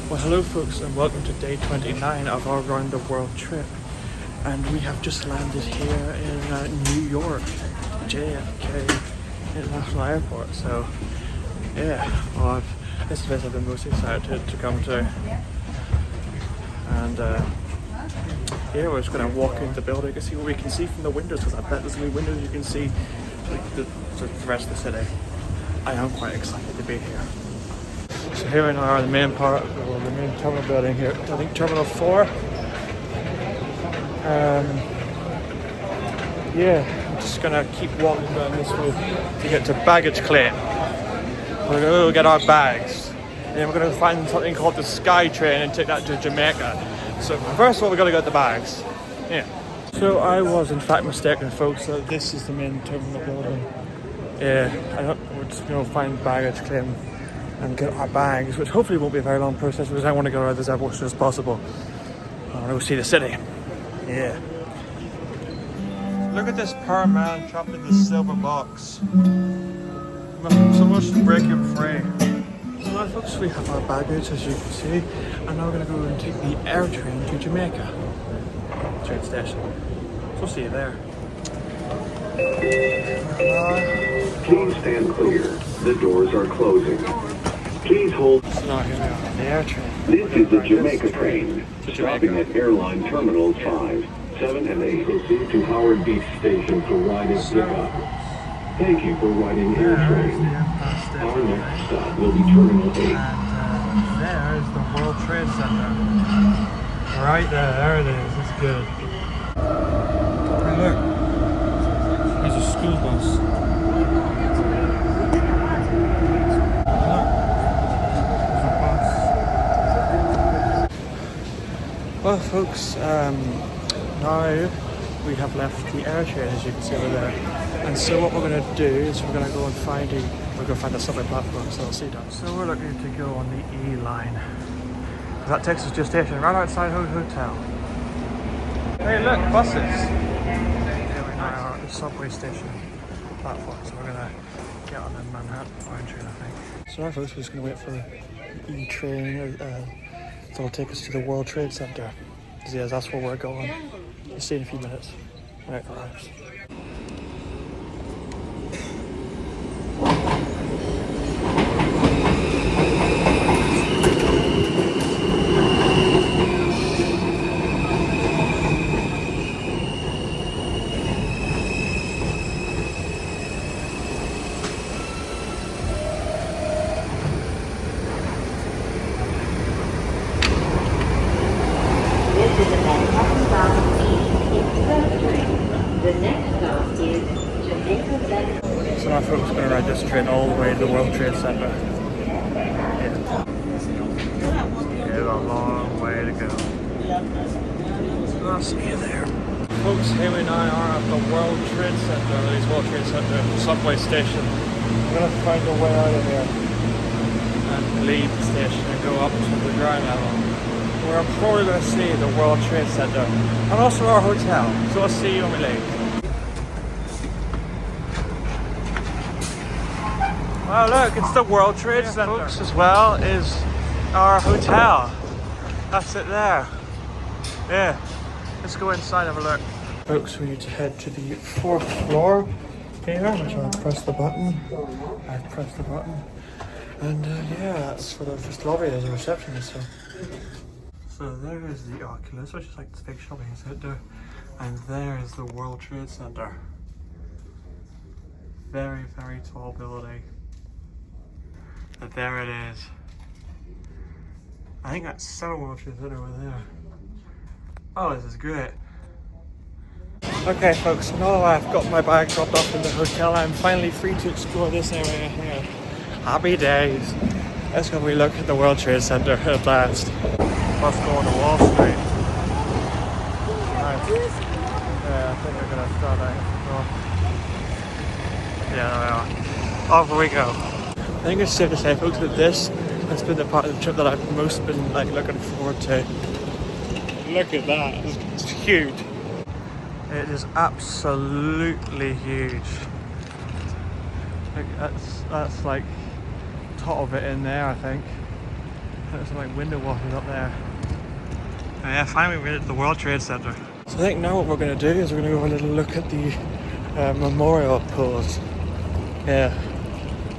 Well, hello folks, and welcome to day 29 of our round the world trip. And we have just landed here in New York, JFK International Airport. So yeah, well, this is the place I've been most excited to come to. And yeah, we're just going to walk into the building and see what we can see from the windows, because I bet there's going to be windows you can see like the rest of the city. I am quite excited to be here. So here we are in the main part, or the main terminal building here. I think Terminal 4. Yeah, I'm just gonna keep walking down this way to get to baggage claim. We're gonna go get our bags. And then we're gonna find something called the Sky Train and take that to Jamaica. So first of all, we're gonna get the bags. Yeah. So I was in fact mistaken, folks. So this is the main terminal building. Yeah, we're just gonna find baggage claim and get our bags, which hopefully won't be a very long process because I want to get out of this airport as soon as possible. I want to go see the city. Yeah. Look at this poor man trapped in this silver box. Someone should break him free. So now folks, we have our baggage, as you can see, and now we're going to go and take the air train to Jamaica train station. So we'll see you there. Please stand clear. The doors are closing. Please hold. So now here we are on the air train. This is the Jamaica train, stopping at airline terminals 5, 7, and 8. Proceed to Howard Beach Station for ride and pickup. Thank you for riding air train. Our next stop will be Terminal 8. And there is the World Trade Center. Right there it is. It's good. Hey, look. There's a school bus. Well folks, now we have left the air train, as you can see over there. And so what we're going to do is we're going to go and find a subway platform, so I'll see that. So we're looking to go on the E line. That takes us to a station right outside Hotel. Hey look, buses! Here we are at the subway station platform, so we're going to get on the Manhattan line train, I think. So now folks, we're just going to wait for the E train. It'll take us to the World Trade Center. Yeah, that's where we're going. We'll see in a few minutes. Right, arrives. So now folks are going to ride this train all the way to the World Trade Center. Yeah. It's a long way to go. So I'll see you there. Folks, here we now are at the World Trade Center, the World Trade Center subway station. We're going to find a way out of here and leave the station and go up to the ground level, where I'm probably going to see the World Trade Center and also our hotel. So I'll see you when we leave. Wow, look, it's the World Trade Center. Folks, as well, is our hotel. That's it there. Yeah, let's go inside and have a look. Folks, we need to head to the 4th floor here, which I'll press the button. I've pressed the button. And yeah, that's for the first lobby. There's a receptionist. So there is the Oculus, which is like this big shopping center. And there is the World Trade Center. Very, very tall building. But there it is. I think that's Center World Trade Center over there. Oh, this is great. Okay folks, so now I've got my bag dropped off in the hotel, I'm finally free to explore this area here. Happy days. Let's go have a look at the World Trade Center at last. Let's go on to Wall Street. Nice. Yeah, I think we're going to start out. Yeah, there we are. Off we go. I think it's safe to say, folks, that this has been the part of the trip that I've most been looking forward to. Look at that, it's huge. It is absolutely huge. Look, that's like top of it in there, I think. There's some like window washing up there. And yeah, finally we made it to the World Trade Center. So I think now what we're going to do is we're going to go have a little look at the memorial poles. Yeah,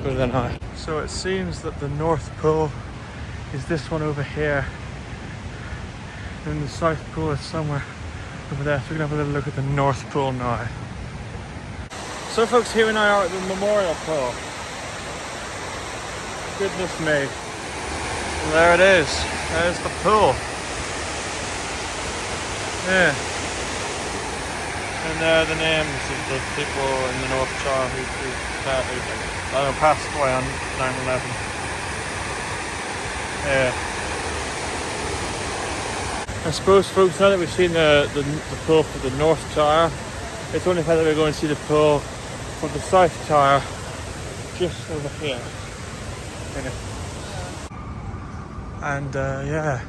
go there now. So it seems that the North Pole is this one over here, and the South Pole is somewhere over there. So we're going to have a little look at the North Pole now. So folks, here we now are at the memorial pole. Goodness me. And there it is. There's the pole. Yeah. And there are the names of the people in the North Tower who passed away on 9/11. Yeah. I suppose, folks, now that we've seen the pole for the North Tower, it's only fair that we're going to see the pole for the South Tower just over here. And yeah,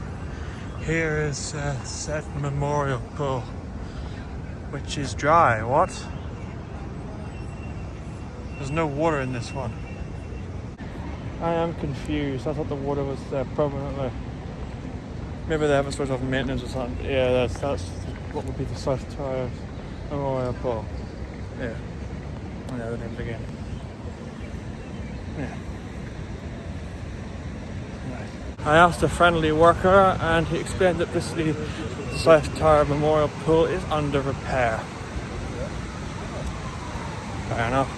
here is said memorial pole, which is dry. What? There's no water in this one. I am confused. I thought the water was there permanently. Maybe they have a sort of maintenance or something. Yeah, that's what would be the South Tower memorial pole. Yeah. I know the names again. Yeah. I asked a friendly worker and he explained that the South Tower Memorial Pool is under repair. Fair enough.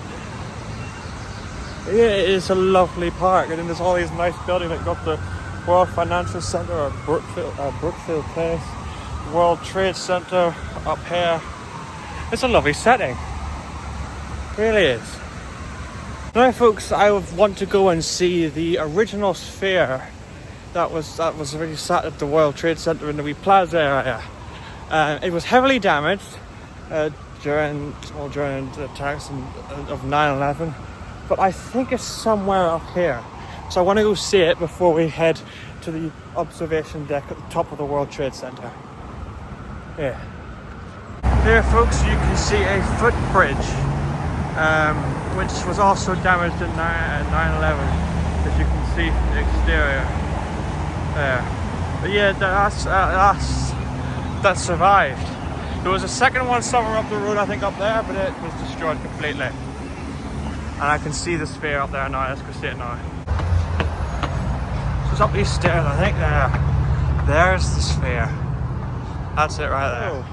But yeah, it is a lovely park, and then there's all these nice buildings like got the World Financial Centre or Brookfield Place, World Trade Centre up here. It's a lovely setting. It really is. Now folks, I want to go and see the original sphere that was already sat at the World Trade Center in the wee plaza area. It was heavily damaged during the attacks of 9/11, but I think it's somewhere up here. So I want to go see it before we head to the observation deck at the top of the World Trade Center. Yeah. Here, folks, you can see a footbridge, which was also damaged in 9/11, as you can see from the exterior. There. But yeah, that survived. There was a second one somewhere up the road, I think up there, but it was destroyed completely. And I can see the sphere up there now. Let's go see it now. So it's up these stairs, I think. There's the sphere. That's it right there. Oh.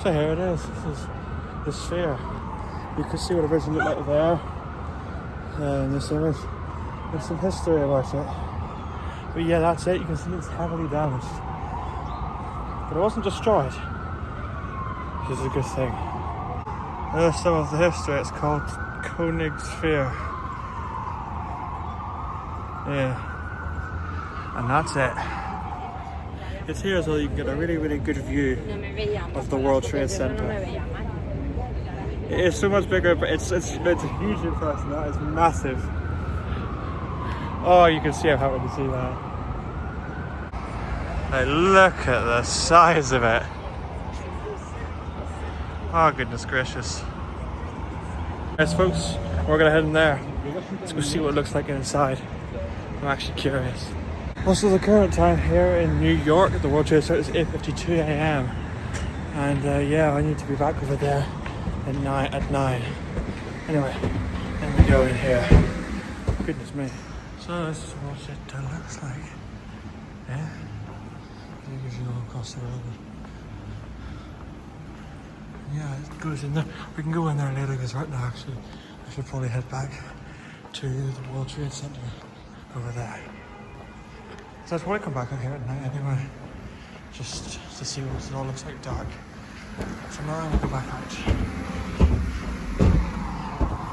So here it is. This is the sphere. You can see what it originally looked like there. In this image. There's some history about it. But yeah, that's it. You can see it's heavily damaged. But it wasn't destroyed, which is a good thing. There's some of the history. It's called Koenig Sphere. Yeah. And that's it. It's here so you can get a really, really good view of the World Trade Center. It is so much bigger, but it's a huge impression. That is massive. Oh, you can see how happy to see that. Like, look at the size of it. Oh, goodness gracious. Yes, folks, we're gonna head in there. Let's go see what it looks like inside. I'm actually curious. Also, the current time here in New York at the World Trade Center is 8:52 a.m. And yeah, I need to be back over there at 9. Anyway, then we go in here. Goodness me. So this is what it looks like. Yeah. It gives you all across the road. Yeah, it goes in there. We can go in there later because right now actually I should probably head back to the World Trade Center over there. So I'd probably come back in here at night anyway, just to see what it all looks like dark. So now I'm gonna go back out.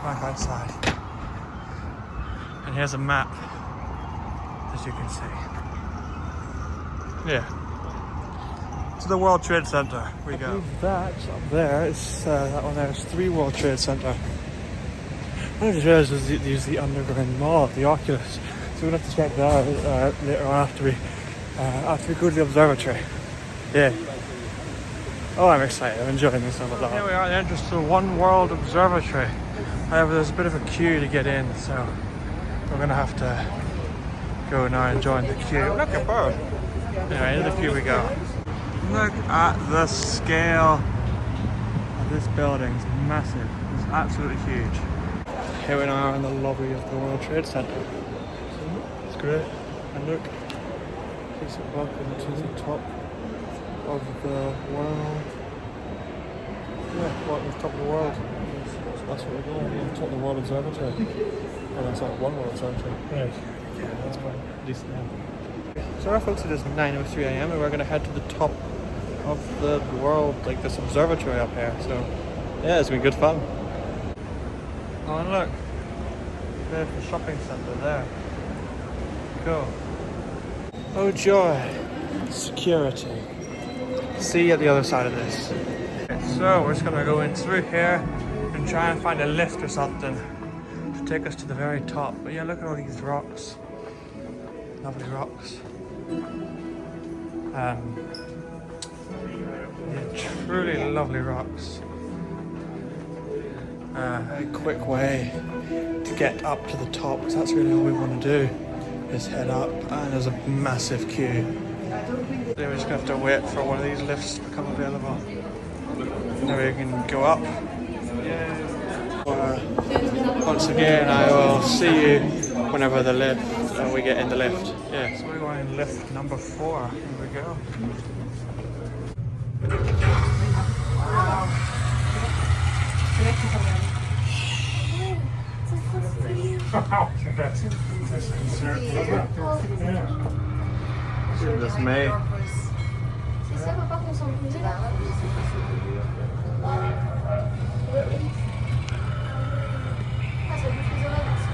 Back outside. And here's a map, as you can see. Yeah. To the World Trade Center we go. That up there is, that one there is 3 World Trade Center. I just realised they use the underground mall, the Oculus. So we're going to have to check that out later on after we go to the observatory. Yeah. Oh, I'm excited. I'm enjoying myself a lot. Here we are at the entrance to the One World Observatory. However, there's a bit of a queue to get in, so we're going to have to go now and join the queue. Look at bird. Anyway, into the queue we go. Look at the scale of this building. It's massive. It's absolutely huge. Here we are in the lobby of the World Trade Center. It's great. And look, please welcome to the top of the world. Yeah, welcome to the top of the world. So that's what we're going to top of the World Observatory. Oh, that's not one World Observatory. Right. Yeah, that's quite decent now. So our folks, it is 9:03 AM and we're going to head to the top of the world, like this observatory up here. So yeah, it's been good fun. Oh, and look, there's the shopping centre there. Cool. Oh joy, security. See you at the other side of this. Okay, so we're just gonna go in through here and try and find a lift or something to take us to the very top. But yeah, look at all these rocks. Lovely rocks. Yeah, truly lovely rocks. A quick way to get up to the top, because that's really all we want to do, is head up, and there's a massive queue. Then we're just going to have to wait for one of these lifts to become available. Now we can go up. Once again, I will see you whenever the lift, we get in the lift. Yeah, so we're going in lift number 4. Here we go. Goodness me. C'est ça, faut pas qu'on s'embrouille là. Ah, ça bouge les oreilles.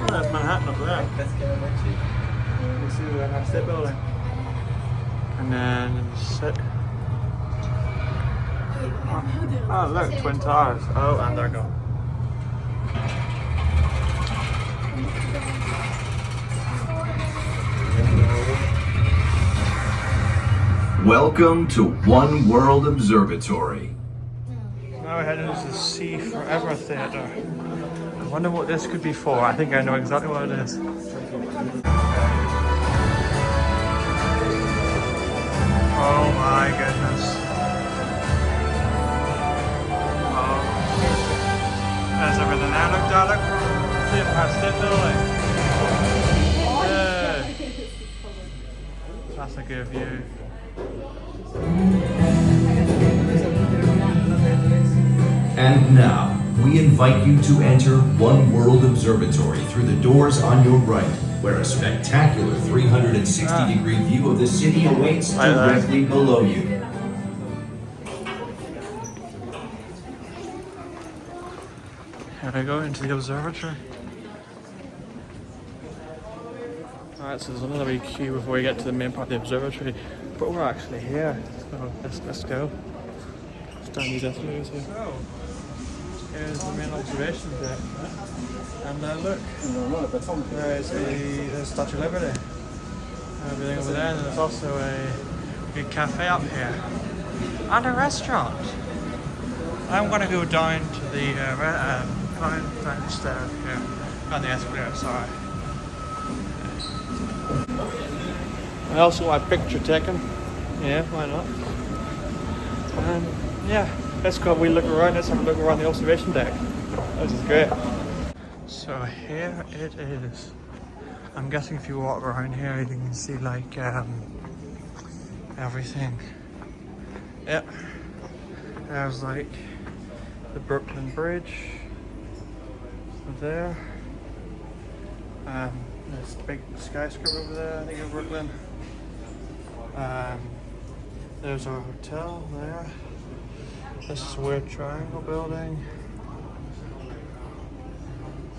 Oh, there's Manhattan up there. You see the Empire State Building. And then sit. Oh, look, Twin Towers. Oh, and there go. Welcome to One World Observatory. Now we're heading to the Sea Forever Theatre. I wonder what this could be for. I think I know exactly what it is. Oh my goodness. Oh. There's everything there. Look, Dad, look. The Empire State Building. Yeah. That's a good view. And now, we invite you to enter One World Observatory through the doors on your right, where a spectacular 360-degree view of the city awaits directly below you. Here we go into the observatory. Alright, so there's another wee queue before we get to the main part of the observatory. But we're actually here, so let's go. Let's down these escalators here. So, here's the main observation deck. And look, there's the Statue of Liberty. Everything over there, and there's also a big cafe up here. And a restaurant. I'm going to go down to the downstairs here, on the escalator, sorry. I also want my picture taken. Yeah, why not? And yeah, let's go. We look around. Let's have a look around the observation deck. This is great. So here it is. I'm guessing if you walk around here, you can see like everything. Yep. There's like the Brooklyn Bridge there. There's the big skyscraper over there, I think in Brooklyn. There's our hotel there. This is a weird triangle building.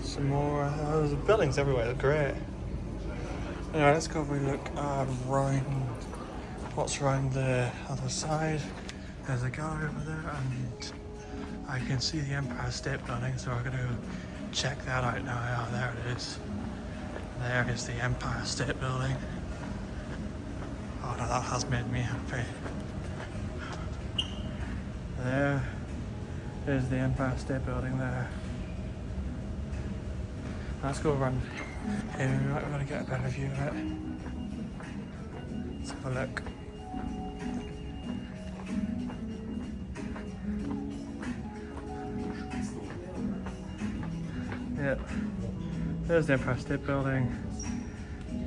Some more, there's buildings everywhere, they're great. Anyway, let's go have a look around what's around the other side. There's a gallery over there and I can see the Empire State Building, so we're gonna go check that out now. Oh, there it is. There is the Empire State Building. Oh no, that has made me happy. There is the Empire State Building there. Let's go around Yeah, we might want to get a better view of it. Let's have a look. Yeah, there's the Empire State Building.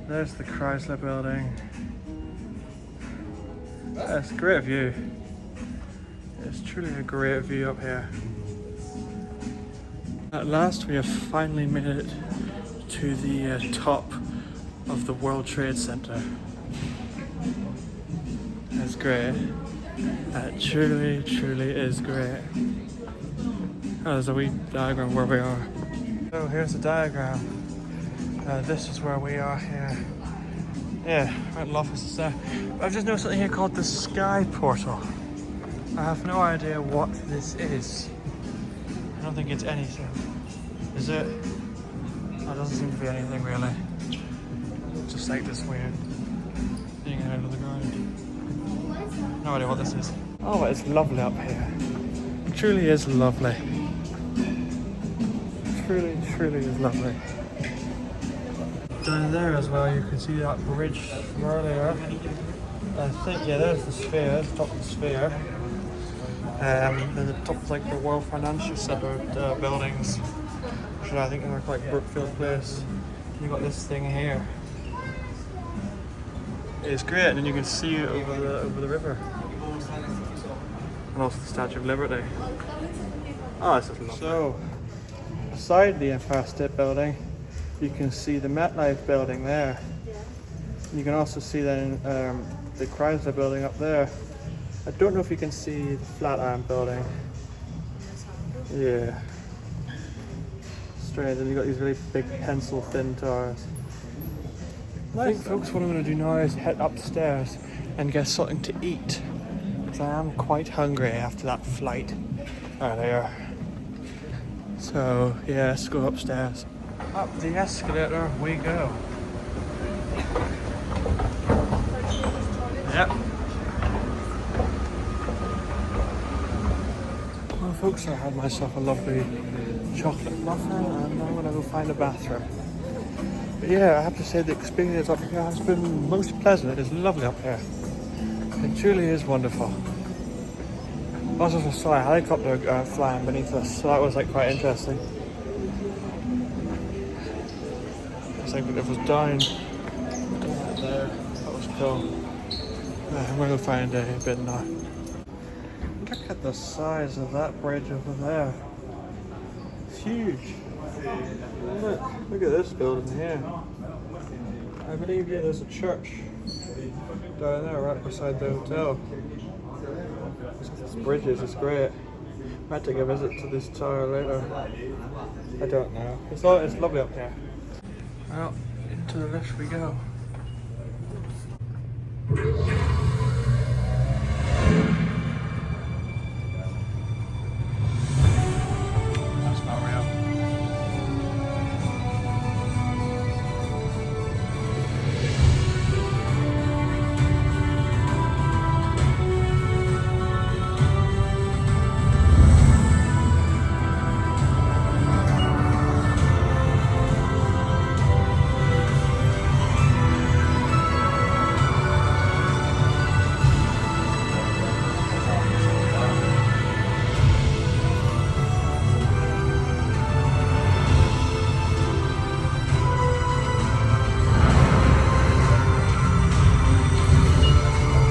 There's the Chrysler Building. That's a great view. It's truly a great view up here. At last, we have finally made it to the top of the World Trade Center. That's great. That truly, truly is great. Oh, there's a wee diagram where we are. So here's the diagram. This is where we are here. Yeah, rental office is there. I've just noticed something here called the Sky Portal. I have no idea what this is. I don't think it's anything. Is it? Oh, it doesn't seem to be anything really. Just like this weird thing out of the ground. No idea what this is. Oh, it's lovely up here. It truly is lovely. Truly, truly is lovely. Down there as well, you can see that bridge from earlier. I think, yeah, there's the sphere, the top of the sphere. And the top of like the World Financial Center buildings, which I think are like Brookfield Place. You got this thing here. It's great, and then you can see it over the river, and also the Statue of Liberty. Oh, this is lovely. So, beside the Empire State Building, you can see the MetLife building there. You can also see then the Chrysler building up there. I don't know if you can see the Flatiron building. Yeah. Strange, and you've got these really big pencil thin towers. I think, folks, what I'm going to do now is head upstairs and get something to eat, because I am quite hungry after that flight earlier. So, yeah, let's go upstairs. Up the escalator we go. Yep. Well, folks, I had myself a lovely chocolate muffin, and now I'm going to go find a bathroom. But yeah, I have to say the experience up here has been most pleasant. It is lovely up here. It truly is wonderful. Also, I saw a helicopter flying beneath us, so that was like quite interesting. It's like it was down there. That was cool. I'm going to go find a bit now. Look at the size of that bridge over there. It's huge. Look at this building here. I believe, yeah, there's a church down there right beside the hotel. This bridge is great. Might take a visit to this tower later. I don't know. It's lovely up here. Well, into the lift we go. That's not real.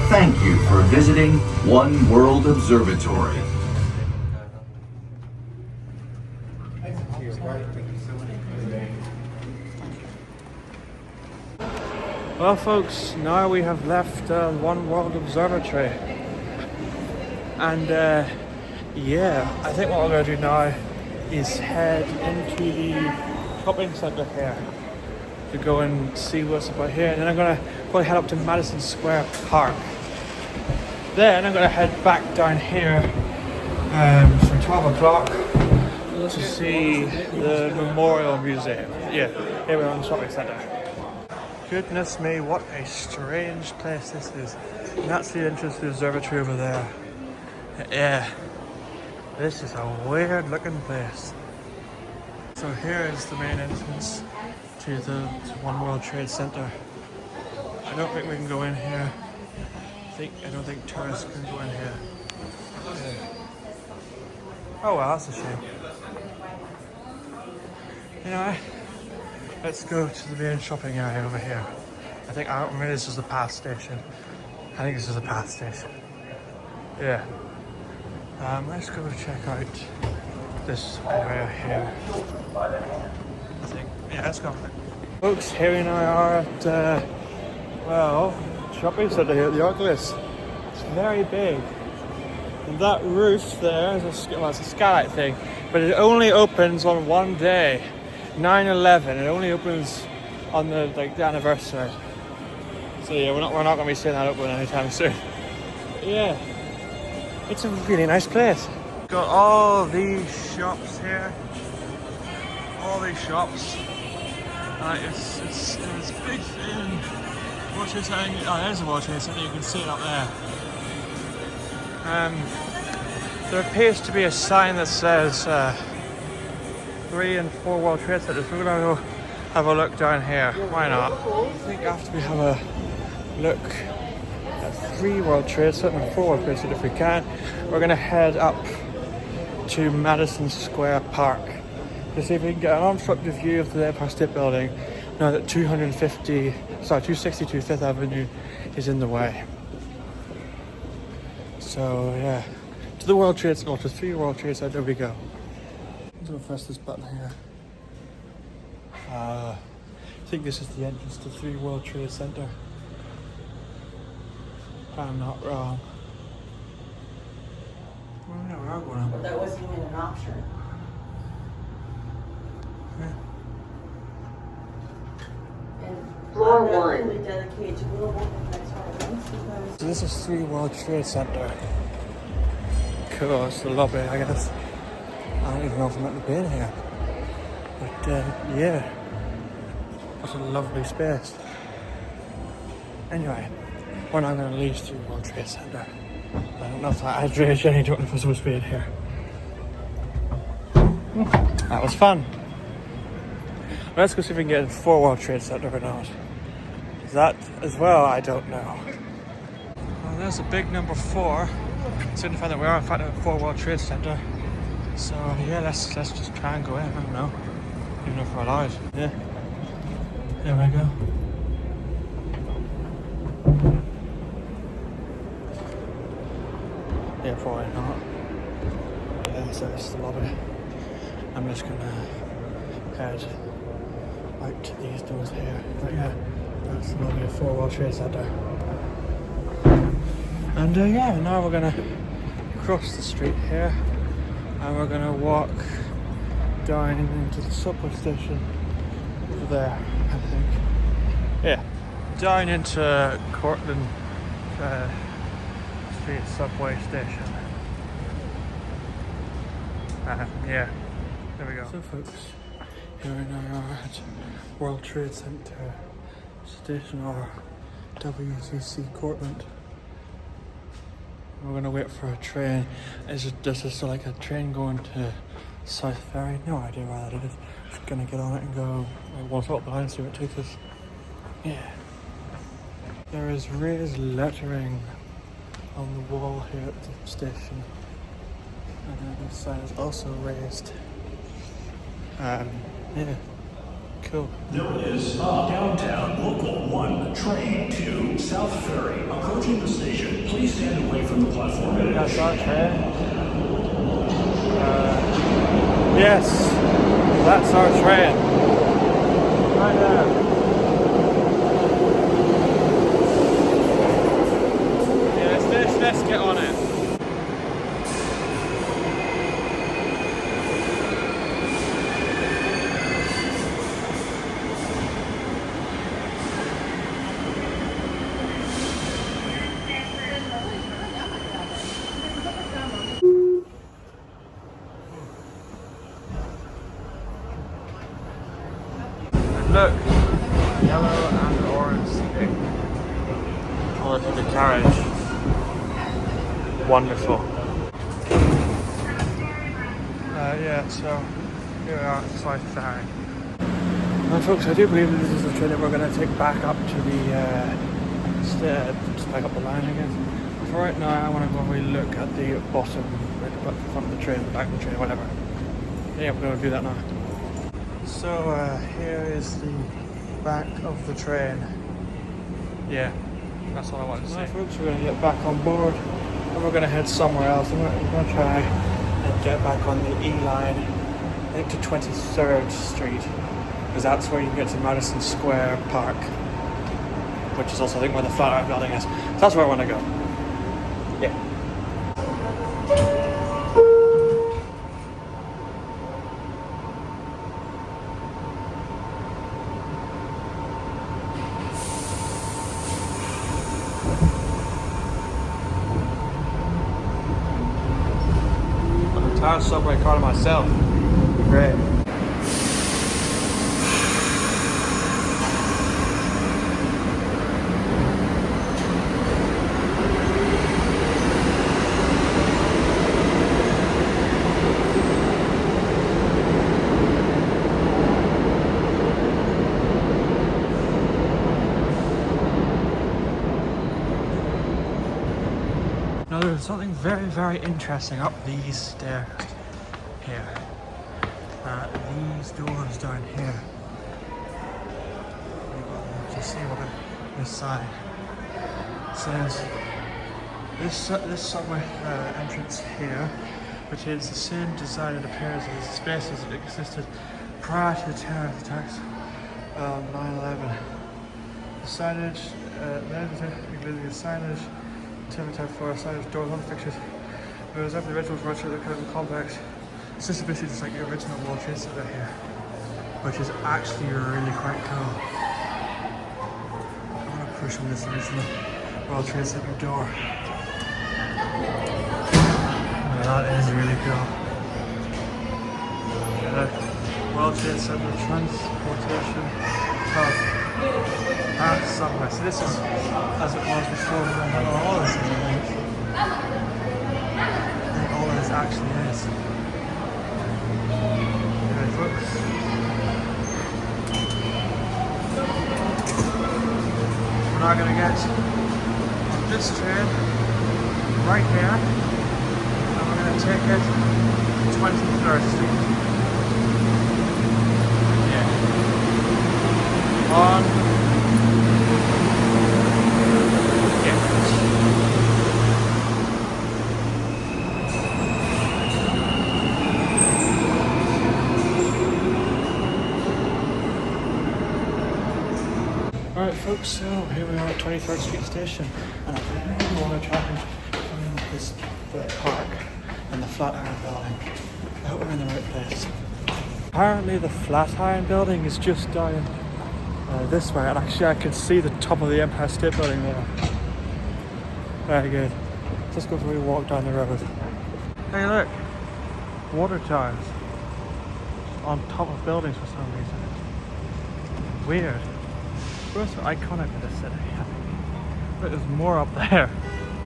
Thank you for visiting One World Observatory. Well, folks, now we have left One World Observatory, and yeah, I think what we're going to do now is head into the shopping centre here to go and see what's about here, and then I'm going to probably head up to Madison Square Park. Then I'm going to head back down here for 12 o'clock to see the Memorial Museum. Yeah, here we're on the shopping centre. Goodness me, what a strange place this is. And that's the entrance to the observatory over there. Yeah, this is a weird looking place. So here is the main entrance to the One World Trade Center. I don't think we can go in here. I don't think tourists can go in here. Yeah. Oh well, that's a shame. Anyway, let's go to the main shopping area over here. Maybe this is the path station. I think this is the path station. Yeah. Let's go check out this area here. I think. Yeah, let's go. Folks, here we now are at, shopping centre here at the Oculus. It's very big. And that roof there is it's a skylight thing, but it only opens on one day, 9/11. It only opens on the anniversary. So yeah, we're not going to be seeing that open anytime soon. But yeah, it's a really nice place. Got all these shops here. All these shops. It's big in World Trade Center. Oh, there's a World Trade Center. You can see it up there. There appears to be a sign that says 3 and 4 World Trade Centers. We're gonna go have a look down here. Why not? I think after we have a look at 3 World Trade Centers and 4 World Trade Centers if we can, we're gonna head up to Madison Square Park to see if we can get an unobstructed view of the Empire State Building now that 262 Fifth Avenue is in the way. So yeah, to the World Trade Center, to 3 World Trade Center we go. So press this button here. I think this is the entrance to 3 World Trade Center. I'm not wrong. Well, yeah, we are going up. But that wasn't even an option. Yeah. And Floor I'm not one. really dedicated to global next one because So this is 3 World Trade Center. Cool, it's the lobby, I guess. I don't even know if I'm meant to be in here. But yeah, what a lovely space. Anyway, we're now going to leave 3 World Trade Center. I don't know if I really don't know if I'm supposed to be in here. That was fun. Let's go see if we can get in 4 World Trade Center or not. Is that as well? I don't know. Well, there's a big number 4. Signifying that we are in fact at 4 World Trade Center. So yeah, let's just try and go in. I don't know. Even if we're allowed. Yeah. There we go. Yeah, probably not. Yeah, so it's the lobby. I'm just gonna head out to these doors here. But yeah, that's the lobby of 4 World Trade Center. And yeah, now we're gonna cross the street here and we're gonna walk down into the subway station over there, I think. Yeah, down into Cortlandt Street subway station. Yeah, there we go. So folks, here we now are at World Trade Center Station, or WTC Cortlandt. We're gonna wait for a train. Is this like a train going to South Ferry? No idea where that is. Just gonna get on it and go. We'll talk behind and see where it takes us. Yeah. There is raised lettering on the wall here at the station. And then the sign is also raised. Yeah. Cool. There is downtown local 1 train to South Ferry approaching the station. Please stand away from the platform edge. That's our train. Yes, that's our train. Right there. Yeah, let's get on it. Look, yellow and orange stick all over the carriage. Wonderful. Yeah, so here we are at South Ferry. Well, folks, I do believe that this is the train that we're going to take back up to the just back up the line again. But for right now, I want to go and really look at the bottom, like the front of the train, the back of the train, whatever. Yeah, we're going to do that now. So here is the back of the train. Yeah, that's all I wanted to say. Right, folks, we're going to get back on board and we're going to head somewhere else. We're going to try and get back on the E line, I think to 23rd Street, because that's where you can get to Madison Square Park, which is also I think where the Flatiron Building is. So that's where I want to go. Yeah. Entire subway car to myself. Great. Now there's something very, very interesting up these stairs here. These doors down here. Just see what this side says. This subway entrance here, which is the same design it appears as the spaces that existed prior to the terrorist attacks of 9/11. The signage, including the signage, type floor, signage, doors, on fixtures. It was after the original furniture that kind of complex. It's just basically just like the original World Trade Center here, which is actually really quite cool. I want to push on this original World Trade Center door. Yeah, that is really cool. World Trade Center transportation hub. Subway. So this is as it was before. All this is, I think all this actually is. Okay, folks. We're now going to get on this train right here, and we're going to take it to 23rd Street. Yeah. On. Alright folks, so here we are at 23rd Street Station, and I really want to try and find the park and the Flatiron Building. I hope we're in the right place. Apparently the Flatiron Building is just down this way, and actually I can see the top of the Empire State Building there. Very good. Let's go for a walk down the road. Hey look! Water towers on top of buildings for some reason. Weird. Both are iconic for this city, I think. But there's more up there.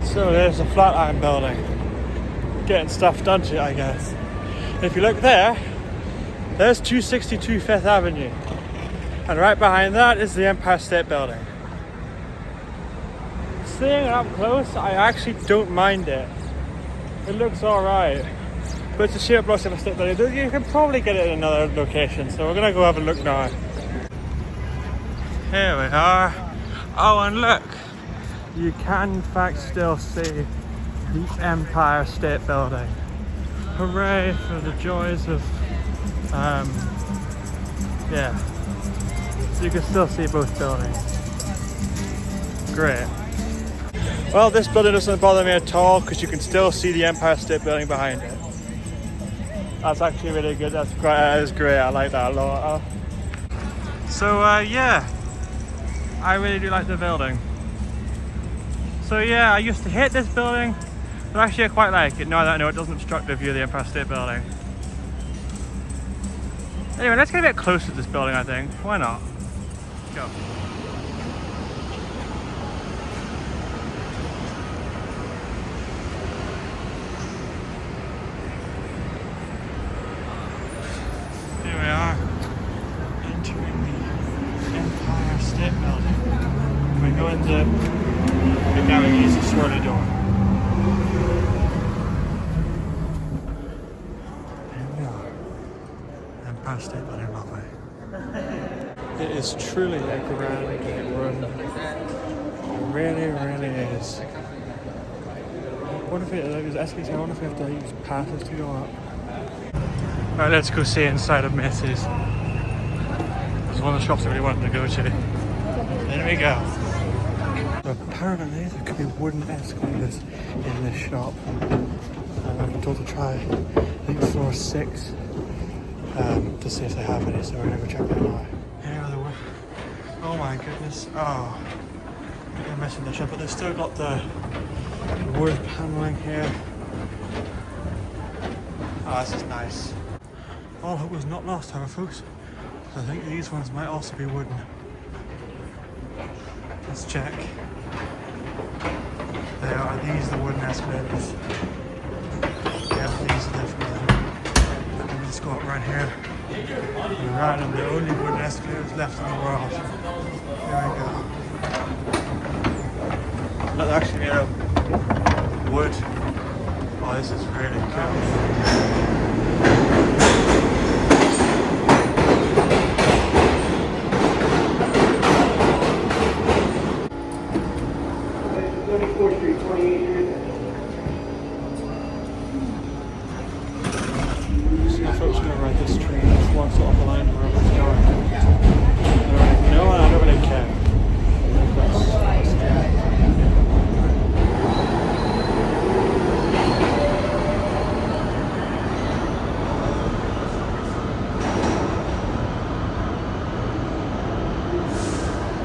So there's the Flatiron Building. Getting stuff done to it, I guess. And if you look there, there's 262 Fifth Avenue. And right behind that is the Empire State Building. Seeing it up close, I actually don't mind it. It looks alright. But it's a sheer blocks of a state building. You can probably get it in another location. So we're gonna go have a look now. Here we are. Oh, and look, you can in fact still see the Empire State Building. Hooray for the joys of, yeah. So you can still see both buildings. Great. Well, this building doesn't bother me at all because you can still see the Empire State Building behind it. That's actually really good. That's great. That is great. I like that a lot. So, yeah. I really do like the building. So yeah, I used to hate this building, but actually I quite like it now that I know it doesn't obstruct the view of the Empire State Building. Anyway, let's get a bit closer to this building, I think. Why not? Let's go. Here we are, entering the go in the garage, the swirly door. Here we are. Empire State Building, lovely. It is truly a grand room. It really, really is. What if it was SBC? I wonder if we have to use passes to go up. Alright, let's go see inside of Macy's. It's one of the shops I really wanted to go to. There we go. So apparently there could be wooden escalators in this shop. I've been told to try, I think floor 6, to see if they have any, so we're gonna go check that out. Here are the wood. Oh my goodness. Oh, they're missing the shop, but they've still got the wood paneling here. Oh, this is nice. All hope was not lost, however, folks. I think these ones might also be wooden. Let's check. They are these the wooden escalators. Yeah, these are definitely them. Let me just go up right here. And right on the only wooden escalators left in the world. There we go. That's actually made of wood. Oh, this is really cool. Folks going to ride this train. It's one sort of line where it's going. No, I don't really care.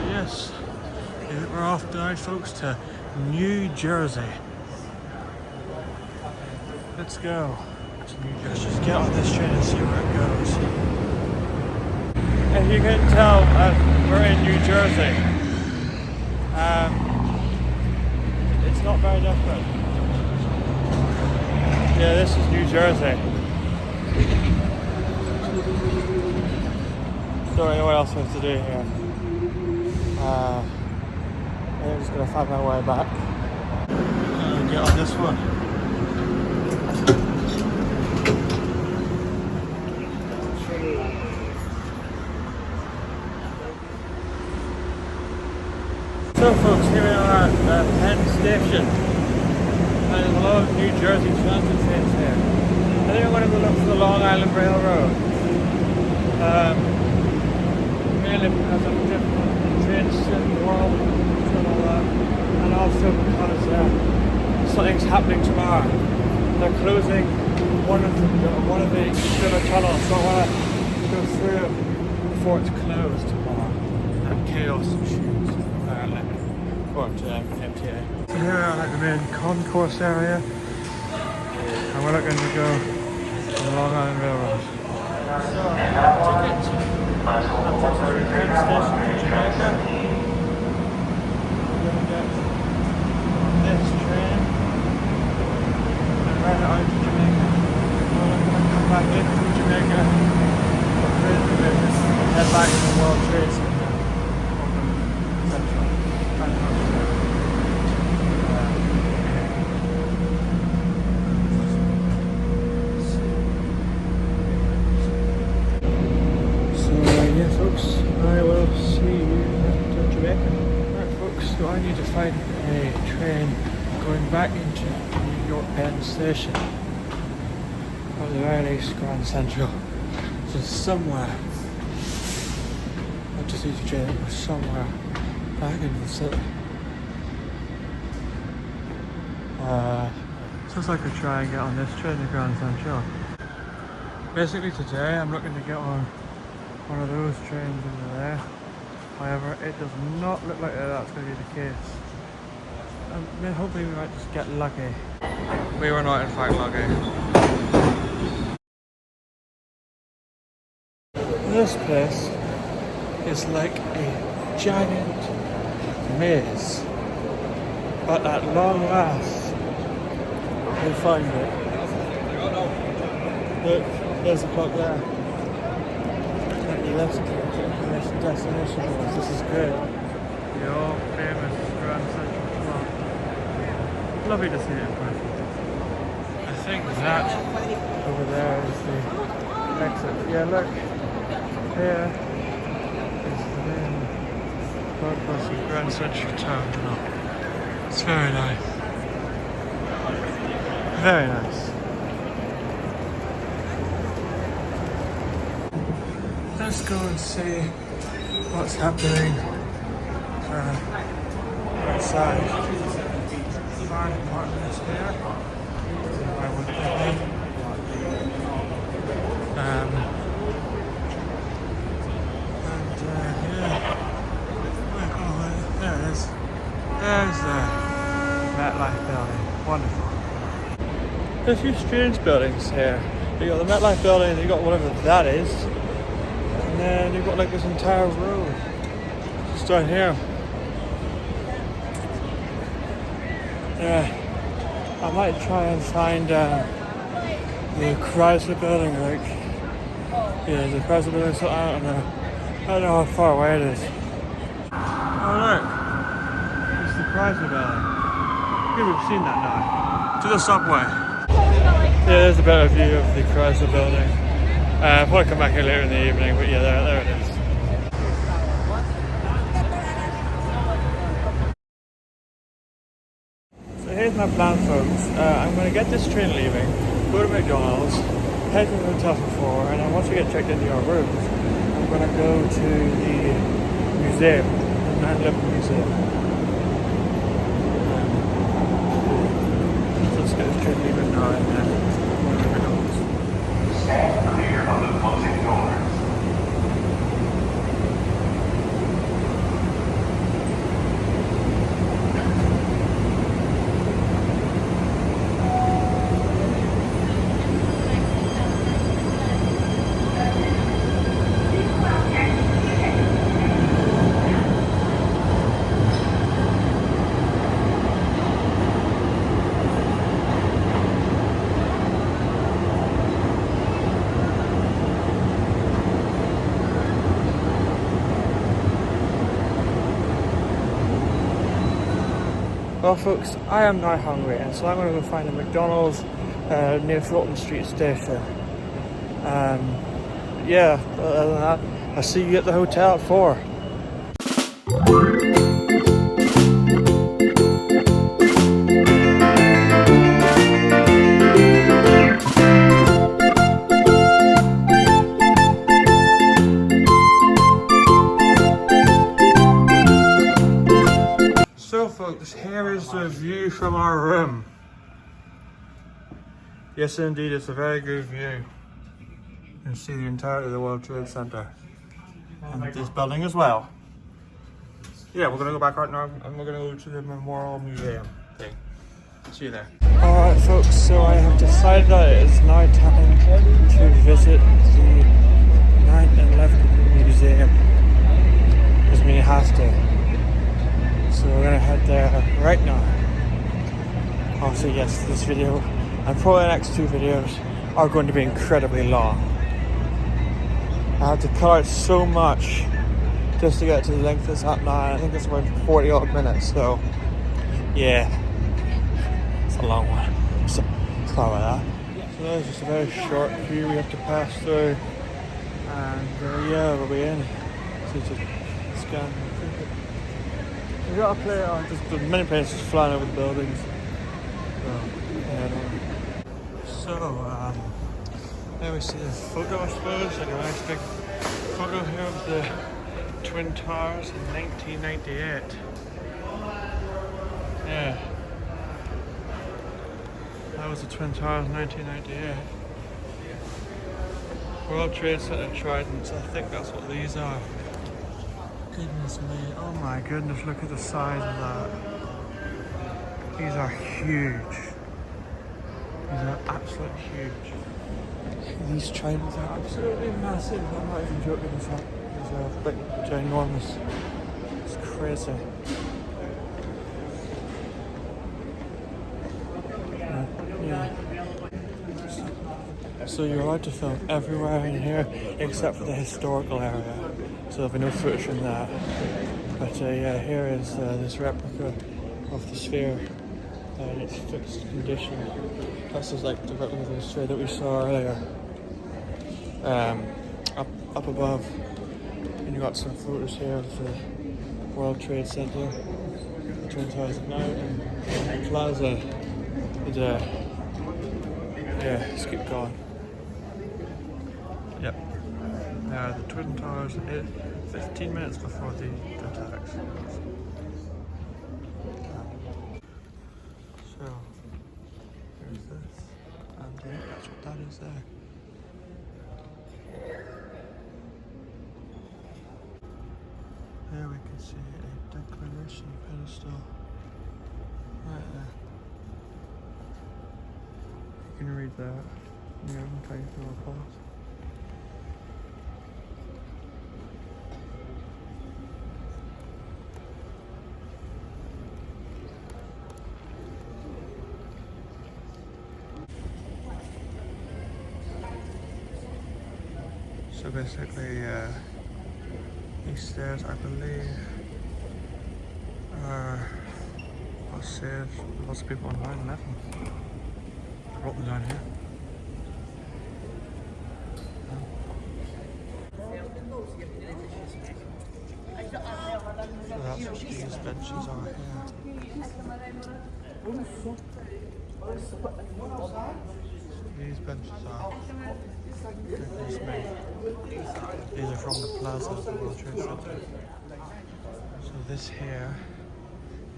Yes, we're off now, folks, to New Jersey. Let's go. Let's just get on this train and see where it goes. As you can tell, we're in New Jersey. It's not very different. Yeah, this is New Jersey. Don't really know what else we have to do here. I'm just going to find my way back. Get on this one. So folks, here we are at Penn Station. And there's a lot of New Jersey transit trains here. I think I'm going to go look for the Long Island Railroad. Mainly because of different trains in the world and all that. And also because something's happening tomorrow. They're closing one of the river tunnels, so I want to go through before it's closed tomorrow. That chaos ensues, apparently. According to MTA. So here we are at the main concourse area, and we're looking to go to the Long Island Railroad. So, tickets. That's Penn Station to Jamaica. We're going to get this train and ride it out to Jamaica. We're going to come back into Jamaica, head back to the World Trade Center. Central. Folks, I will see you at Jamaica. Right folks, so I need to find a train going back into New York Penn Station. At the very least, Grand Central. So somewhere, not just each train, but somewhere back into the city. So it's like I try and get on this train to Grand Central. Basically today I'm looking to get on one of those trains over there. However, it does not look like that's going to be the case. Hopefully we might just get lucky. We were not in fact lucky. This place is like a giant maze. But at long last, we find it. Look, there's the clock there. Destination was. This is good. The old famous Lovely to see it in person. I think that over there is the exit. Yeah, look. Here is the main broadcast of Grand Central Terminal. It's very nice. Very nice. Let's go and see what's happening outside. Fire department is here. Why would they be? And yeah. Oh, there it is. There's the MetLife building. Wonderful. There's a few strange buildings here. You got the MetLife building, and you got whatever that is. And then you've got like this entire road just down here. Yeah, I might try and find the Chrysler building, like, yeah, the Chrysler building, so I don't know how far away it is. Oh look, it's the Chrysler building. I think we've seen that now. To the subway. Yeah, there's a better view of the Chrysler building. I'll probably come back here later in the evening, but yeah, there it is. So here's my plan, folks. I'm going to get this train leaving, go to McDonald's, head to the hotel for 4, and then once we get checked into our rooms, I'm going to go to the museum, the 9/11 museum. So let's get this train leaving now and then go to McDonald's. Stand clear of the closing doors. Well folks, I am now hungry, and so I'm going to go find a McDonald's near Fulton Street Station. Yeah, other than that, I'll see you at the hotel at 4. So folks, here is the view from our room. Yes indeed, it's a very good view. You can see the entirety of the World Trade Center. And this building as well. Yeah, we're gonna go back right now and we're gonna go to the Memorial Museum thing. See you there. Alright folks, so I have decided that it is now time to visit the 9/11 Museum. Because we have to. So we're gonna head there right now. Also yes, this video and probably the next 2 videos are going to be incredibly long. I have to cut out so much just to get to the length it's at now. I think it's about 40 odd minutes, so yeah, it's a long one. So sorry about that. So that's just a very short queue we have to pass through, and yeah, we'll be in. So just scan. We got a plane, there's many planes just flying over the buildings. So, yeah, I don't know. So, there we see the photo, I suppose, like a nice big photo here of the Twin Towers in 1998. Yeah. That was the Twin Towers in 1998. World Trade Center Tridents, I think that's what these are. Goodness me, oh my goodness, look at the size of that. These are huge. These are absolutely huge. These tridents are absolutely massive. I'm not even joking, these are big, ginormous. It's crazy. Yeah. So you're allowed to film everywhere in here except for the historical area. So there'll be no footage from that. But yeah, here is this replica of the sphere. and it's fixed condition. This is like the living straight that we saw earlier. Up above, and you got some photos here of the World Trade Center, the Twin Towers at night, and the Plaza. And, yeah, let's keep going. Yep. The Twin Towers, 15 minutes before the attacks. So, here's this, and that's what that is there. There we can see a declaration pedestal right there. You can read that. Yeah, I'm trying to report. So basically, these stairs, I believe, are what saved lots of people on 9/11. I wrote them down here. So that's what these benches are here. These benches are, goodness me, these are from the Plaza of the World Trade Center. So this here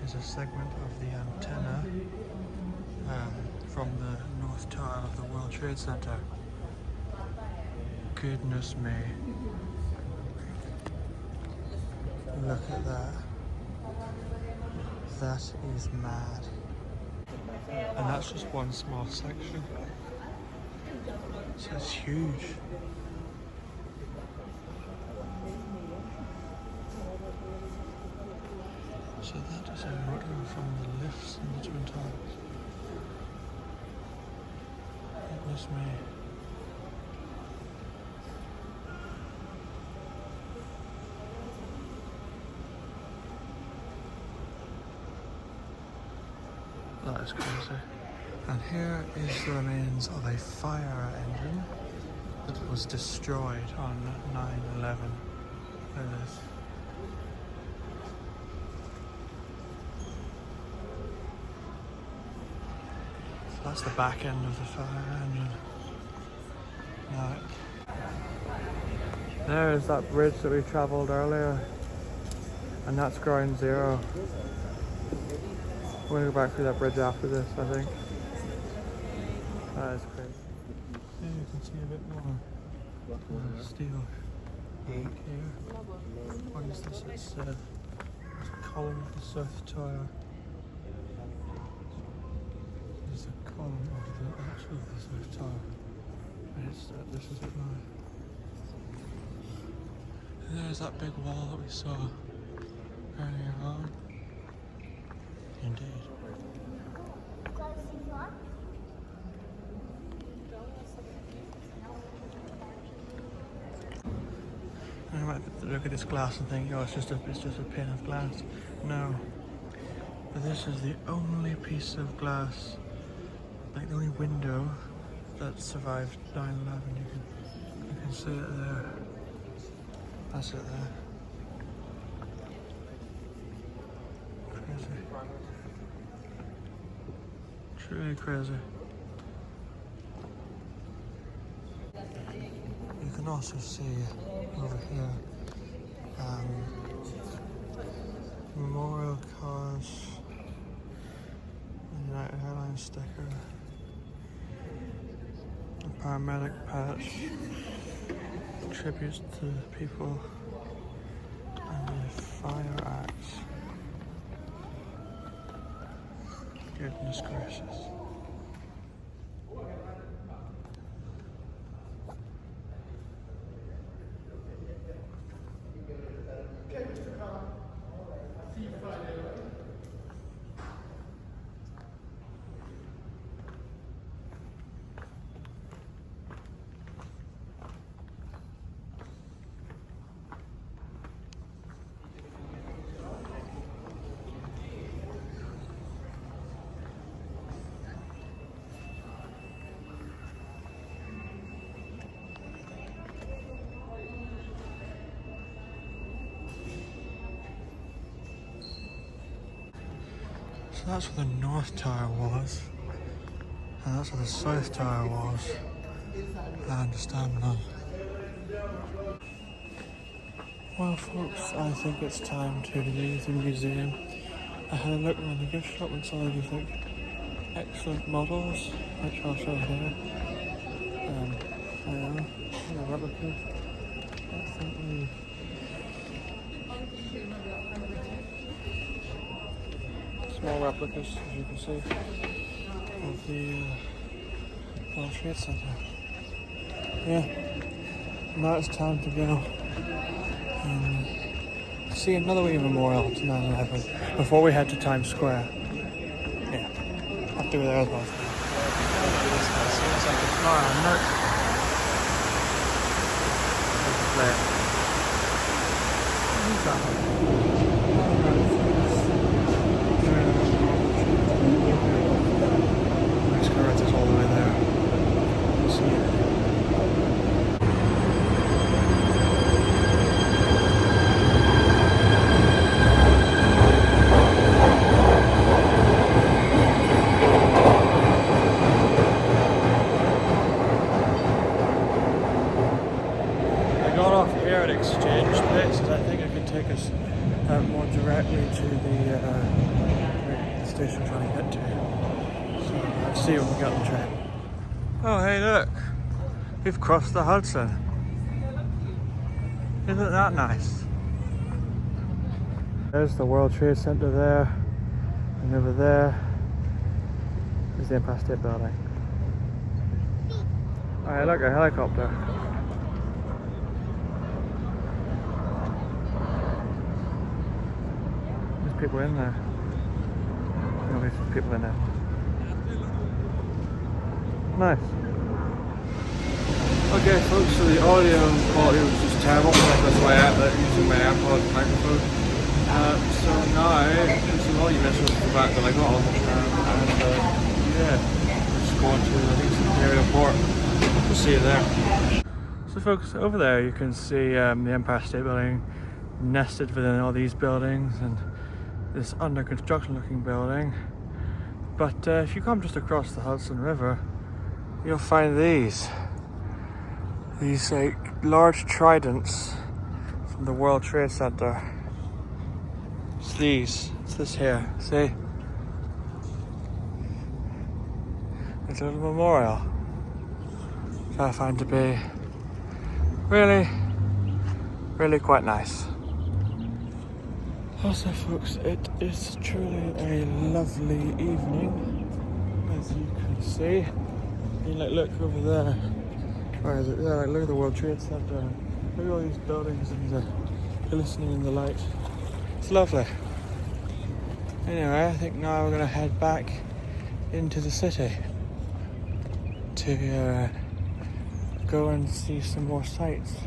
is a segment of the antenna from the North Tower of the World Trade Center. Goodness me. Look at that. That is mad. And that's just one small section. So it's huge. So that is a model from the lifts in the Twin Towers. Goodness me. That is crazy. And here is the remains of a fire engine that was destroyed on 9/11. There it is. So that's the back end of the fire engine. Now, there is that bridge that we travelled earlier, and that's ground zero. We're going to go back through that bridge after this, I think. That is crazy. Yeah, you can see a bit more steel here. What is this? It's a column of the South Tower. This is a column of the South Tower. And this is it now. And there's that big wall that we saw earlier on. Indeed. I might look at this glass and think, oh, it's just a pane of glass. No, but this is the only piece of glass, like the only window that survived 9/11. You can see it there. That's it there. Crazy. Truly crazy. You can also see over here memorial cars, United Airlines sticker, a paramedic patch, tributes to people, and a fire axe. Goodness gracious. that's where the North Tower was, and that's where the South Tower was. I understand now. Well folks, I think it's time to leave the museum. I had a look around the gift shop and saw everything. Excellent models, which I'll show here. I don't know, replicas. I think small replicas, as you can see, of the World Trade Center. Yeah, now it's time to go and see another wee memorial to 9/11 before we head to Times Square. Yeah, have to go there as well. This guy seems like a fly on note. Who's that? Is all the way there. I got off here at Exchange Places. I think it could take us more directly to the station we're trying to get to. Let's see when we get on the train. Oh, hey, look. We've crossed the Hudson. Isn't that nice? There's the World Trade Center there. And over there is the Empire State Building. Oh, hey, look, a helicopter. There's people in there. No, there's people in there. Nice. Okay folks, so the audio quality was just terrible, that's why I'm using my AirPod microphone. So now, this is all you missed was the fact that I got on the tram and yeah, we're just going to, I think it's the Imperial Port. We'll see you there. So folks, over there you can see the Empire State Building nested within all these buildings and this under construction looking building. But if you come just across the Hudson River, you'll find these like large tridents from the World Trade Center. It's this here, see? It's a little memorial, which I find to be really, really quite nice. Also folks, it is truly a lovely evening, as you can see. You like look over there. Where is it? Yeah, like look at the World Trade Center. Look at all these buildings and glistening in the light. It's lovely. Anyway, I think now we're gonna head back into the city to go and see some more sights.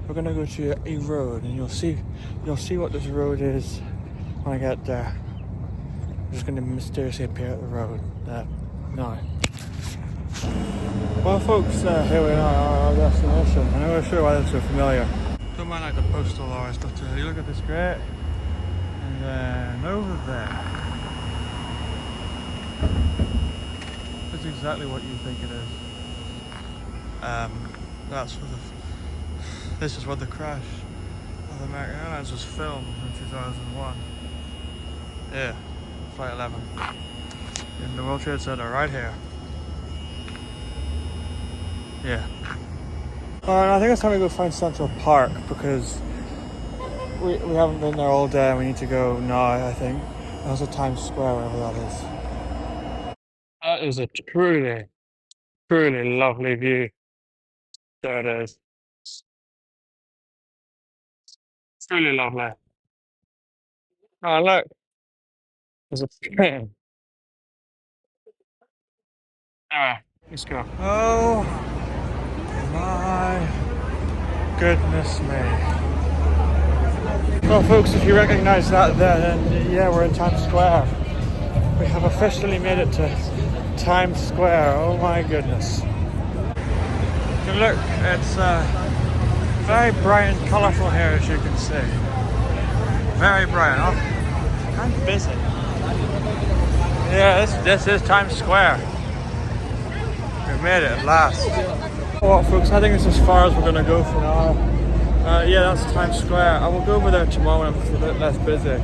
We're gonna go to a road, and you'll see what this road is when I get there. I'm just gonna mysteriously appear at the road now. Well folks, here we are at our destination. I'm not sure why that's so familiar. Don't mind like the postal hours, but you look at this great, and then over there, that's exactly what you think it is. That's where this is where the crash of the American Airlines was filmed in 2001. Yeah, Flight 11. In the World Trade Center, right here. Yeah. Alright, I think it's time to go find Central Park because we haven't been there all day and we need to go now, I think. And also Times Square, wherever that is. That is a truly, truly lovely view. There it is. Truly lovely. Oh, look. There's a pin. Anyway, let's go. Oh my goodness me. Well folks, if you recognise that there, then yeah, we're in Times Square. We have officially made it to Times Square. Oh my goodness. And look, it's very bright and colourful here, as you can see. Very bright. Oh, kind of busy. Yeah, this is Times Square. We made it at last. Well, folks, I think it's as far as we're gonna go for now. Yeah, that's Times Square. I will go over there tomorrow when it's a bit less busy.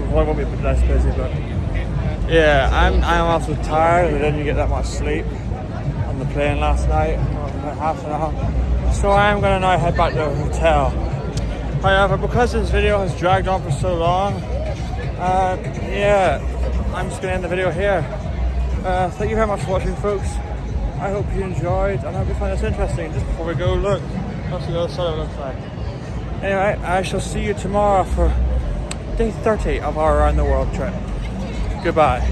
Well, I won't be a bit less busy, but yeah, I'm also tired. I didn't get that much sleep on the plane last night, about half an hour. So I am gonna now head back to the hotel. However, because this video has dragged on for so long, yeah, I'm just gonna end the video here. Thank you very much for watching, folks. I hope you enjoyed, and I hope you find this interesting. Just before we go, look, that's what the other side looks like. Anyway, I shall see you tomorrow for day 30 of our Around the World trip. Goodbye.